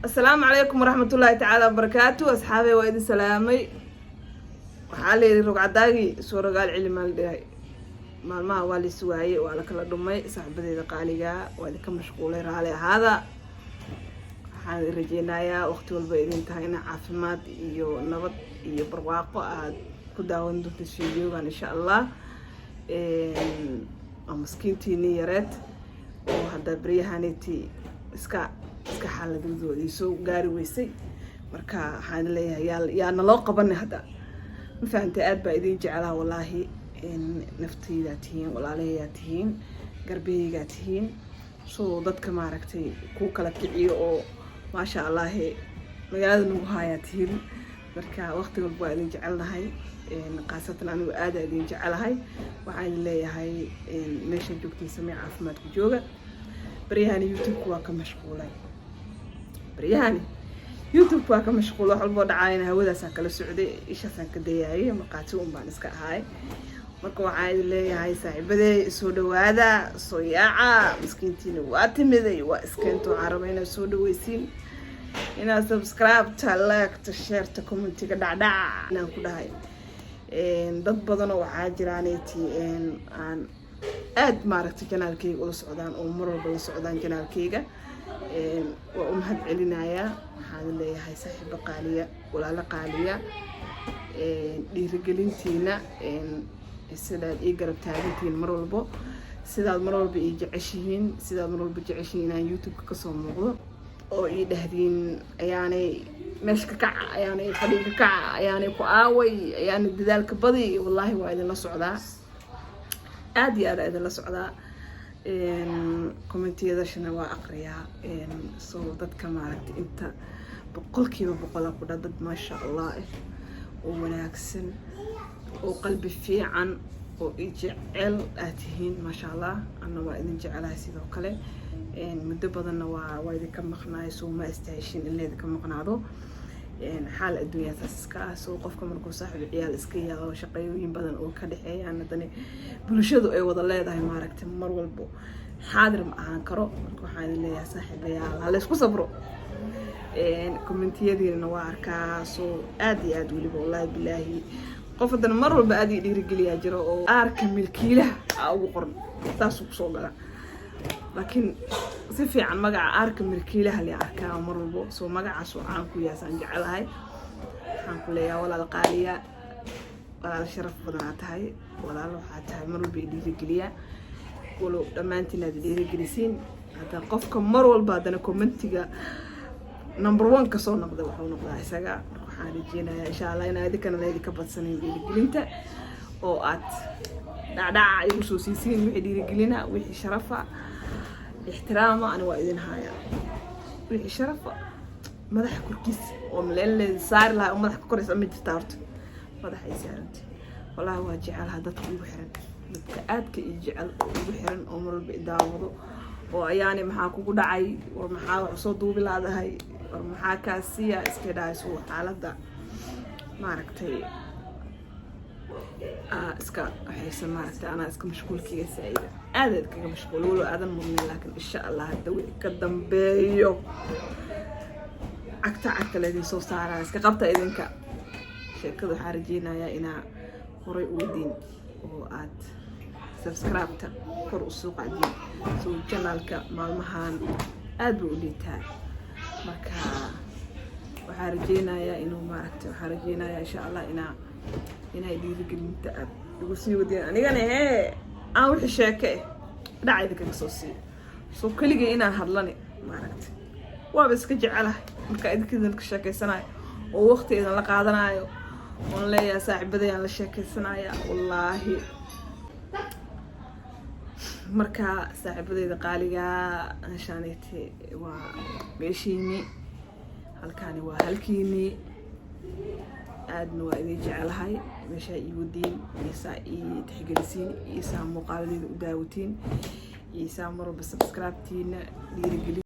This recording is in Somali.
السلام عليكم ورحمة الله تعالى وبركاته. أصحابي وإيدي سلامي وحالي رقع داقي سورة قال علي مال داي مالما والي سواي وعلى كل دمي صاحبتي قاليقا وإذا كان مشغولة رالي هذا حالي رجينايا وقتي والبايدين تهينا عافمات إيو نبض إيو برواقو كداون دوت الفيديو إن شاء الله مسكينتي نيرت وهذا بريهانيتي iska xaaladooda soo gaari weysay marka waxaan leeyahay yaa naloo qabanay hada ma fahamtay aad baa idin jecelaha wallahi naftayda tihiin walaalaheeya tihiin garbeyga tihiin soo dadka maaragtay ku kala kiciyo oo ma sha Allah magaalada nagu haya tihiin marka waqti walba idin jecelahay qaasatan anigu aad idin jecelahay waxaan leeyahay meesha joogtiin samee caafimaad ku jooga بريهاني يوتيوب واقع مشغولة بريهاني يوتيوب واقع مشغولة حلو دعاينا هودا ساكل السعودي إيش ساكل دياي مقاتون بانسكا هاي مركو عايد لي هاي صاحبتي سودو هذا صياعة مسكينتين واتمذي واسكنتو عربينا سودو ويسين هنا سبسكرايب تلاك تشير تكومنتي كدعدع نان كده هاي dad badan oo waxa jiraanaytii aan aad maaragtay kanaalkayga ula socdaan oo mar walba la socdaan kanaalkayga waa u mahad celinaya waxaan leeyahay saaxiibo qaaliya walaalo qaaliya dhiirigelintiina sidaad ii garab taagantiin mar walba sidaad mar walba ii jeceshihiin sidaad mar walba jeceshihiin aan YouTube ka soo muuqdo oo ii dhahdeen ayaanay meesha ka kaca ayaanay fadhiga ka kaca ayaanay ku aaway ayaanay dadaalka badi wallahi waa idin la socdaa aad iyo aad idin la socdaa commentiyadashana waa aqriyaa soo dadka maaragtay inta boqolkiiba boqol ku dad ma sha Allah oo wanaagsan oo qalbi fiican oo jecel aatihiin ma sha Allah anna waa idin jecelahay sidoo kale muddo badanna waa idinka maqnaay soo ma istaashin in idinka maqnaado حال الدنيا تسكا سو قفك مركو صاحب عيال اسكيا oo shaqooyin badan oo ka dhaxeeyaan hadana bulshadu ay wada leedahay maaragtay mar walbo xaadir ma ahan karo marka waxaan leeyahay saaxiibayaal hal isku sabro commentiyadiina waa arkaa soo aad iyo aad waliba wallahi billahi qof hadana mar walba aad dhiirigeliya jiro oo arka milkiilaha ugu qoran taas ku soo gala laakiin si fiican magaca arka milkiilaha la arkaa mar walba soo magacaas oo aan ku yaasan jecelahay waxaan ku leeyahay walaal qaaliya walaal sharaf badan tahay walaal waxa tahay mar walba dhiirigeliya walo dhamaantiin aad dhiirigelisiin hada qofka mar walba hadana commentiga number 1 ka soo noqdo wuxuu noqdaa isaga waxaan rajeynayaa insha Allah in aad kana leedii ka badsaneen dhiirigelinta oo aad dhacdhaca igu soo siisiin wixii dhiirigelina wixii sharafa احترامه أنا وايدين هاي وحي شرفه مدح كركيس وملين صار لها ومدح كركيس أمي تستارت مدح يسارنتي والله هو جعل هذا طبيب حرن متأكد كيجعل بحرن أمر بإداوره ويعني محاكو قدعي ومحاو عصودو بلاد هاي ومحاكا سيا اسكدا يسوى على دا ماركتي اسكا حيسا ماركتي أنا اسكا مشغول كي سعيدة aad kaga mashquul walo aadan mudnay laakiin insha Allah dawi ka dambeeyo agta leedin soo saaraa iska qabta idinka sheekadu waxaan rajeynayaa inaa horay u wadin oo aad subscribe-ta kor u soo qaadin soo channel-ka maalmahan aad buu u liitaa marka waxaan rajeynayaa inuu maaragtay waxaan rajeynayaa insha Allah inay dhiirigelinta aad ugu sii wadin anigana aan wixii sheekay dhacayda ka soo sii soo kaliya inaan hadlani maaragtay waa bas ka jecelahay marka idinka sheekaysanayo oo waqtigeeda la qaadanayo oo leeyahay saaxiibadayaan la sheekaysanaya wallahi marka saaxiibadayda qaaliga anshaanayte waa meeshiini halkaani waa halkiini aadna waa idin jecelahay meesha ii wadiin isaa ii tixgelisiin isaa muuqaaladeeda u daawatiin isaa mar walba subscribe-tiina dhiirigelin